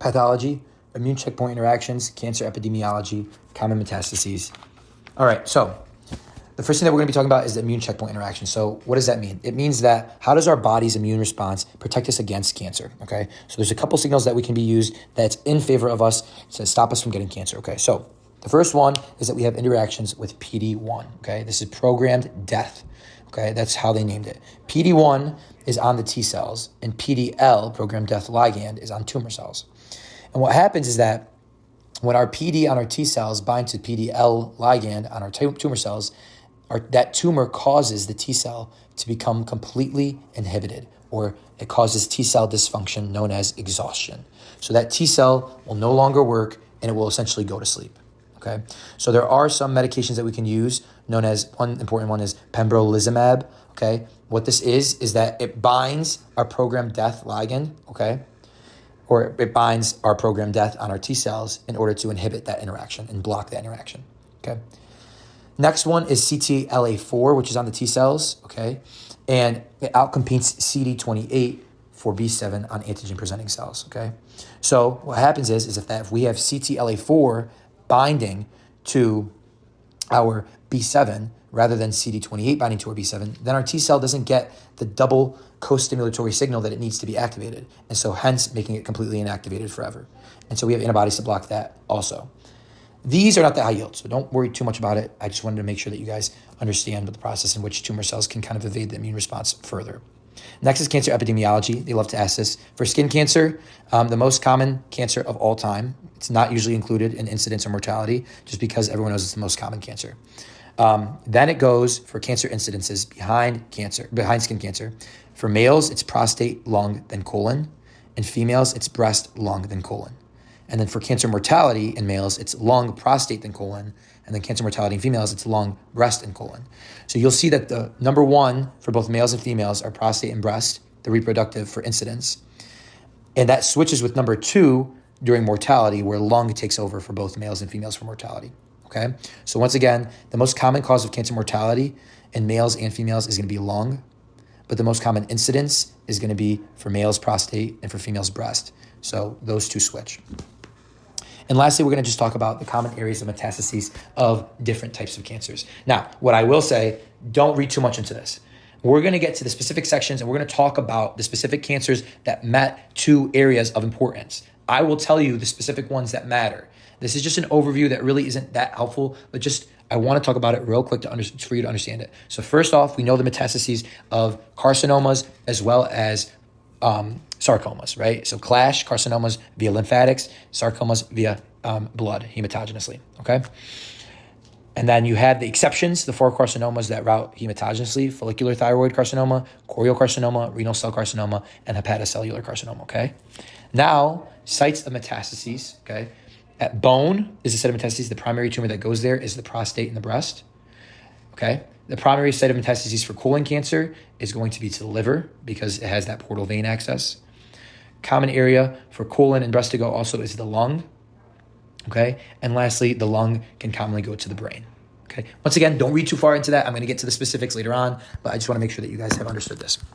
pathology, immune checkpoint interactions, cancer epidemiology, common metastases. All right, so the first thing that we're going to be talking about is the immune checkpoint interaction. So what does that mean? It means that how does our body's immune response protect us against cancer, okay? So there's a couple signals that we can be used that's in favor of us to stop us from getting cancer, okay? So the first one is that we have interactions with PD-1, okay? This is programmed death, okay? That's how they named it. PD-1 is on the T cells, and PDL, programmed death ligand, is on tumor cells. And what happens is that when our PD on our T cells bind to PDL ligand on our tumor cells, that tumor causes the T cell to become completely inhibited, or it causes T cell dysfunction known as exhaustion. So that T cell will no longer work and it will essentially go to sleep. Okay. So there are some medications that we can use, known as, one important one is pembrolizumab. Okay. What this is that it binds our programmed death ligand, okay, or it binds our programmed death on our T cells in order to inhibit that interaction and block that interaction. Okay. Next one is CTLA4, which is on the T cells, okay? And it outcompetes CD28 for B7 on antigen-presenting cells, okay? So what happens is if we have CTLA4 binding to our B7 rather than CD28 binding to our B7, then our T cell doesn't get the double co-stimulatory signal that it needs to be activated, and so hence making it completely inactivated forever. And so we have antibodies to block that also. These are not that high yield, so don't worry too much about it. I just wanted to make sure that you guys understand the process in which tumor cells can kind of evade the immune response further. Next is cancer epidemiology. They love to ask this. For skin cancer, the most common cancer of all time. It's not usually included in incidence or mortality, just because everyone knows it's the most common cancer. Then it goes for cancer incidences behind skin cancer. For males, it's prostate, lung, then colon. And females, it's breast, lung, then colon. And then for cancer mortality in males, it's lung, prostate, then colon. And then cancer mortality in females, it's lung, breast, and colon. So you'll see that the number one for both males and females are prostate and breast, the reproductive for incidence. And that switches with number two during mortality, where lung takes over for both males and females for mortality. Okay? So once again, the most common cause of cancer mortality in males and females is going to be lung, but the most common incidence is going to be for males, prostate, and for females, breast. So those two switch. And lastly, we're going to just talk about the common areas of metastases of different types of cancers. Now, what I will say, don't read too much into this. We're going to get to the specific sections and we're going to talk about the specific cancers that met two areas of importance. I will tell you the specific ones that matter. This is just an overview that really isn't that helpful, but just I want to talk about it real quick for you to understand it. So first off, we know the metastases of carcinomas as well as sarcomas, right? So clash, carcinomas via lymphatics, sarcomas via blood, hematogenously, okay? And then you have the exceptions, the four carcinomas that route hematogenously: follicular thyroid carcinoma, choriocarcinoma, renal cell carcinoma, and hepatocellular carcinoma, okay? Now, sites of metastases, okay? At bone is a site of metastases. The primary tumor that goes there is the prostate and the breast, okay? The primary site of metastases for colon cancer is going to be to the liver because it has that portal vein access. Common area for colon and breast to go also is the lung, okay? And lastly, the lung can commonly go to the brain, okay? Once again, don't read too far into that. I'm going to get to the specifics later on, but I just want to make sure that you guys have understood this.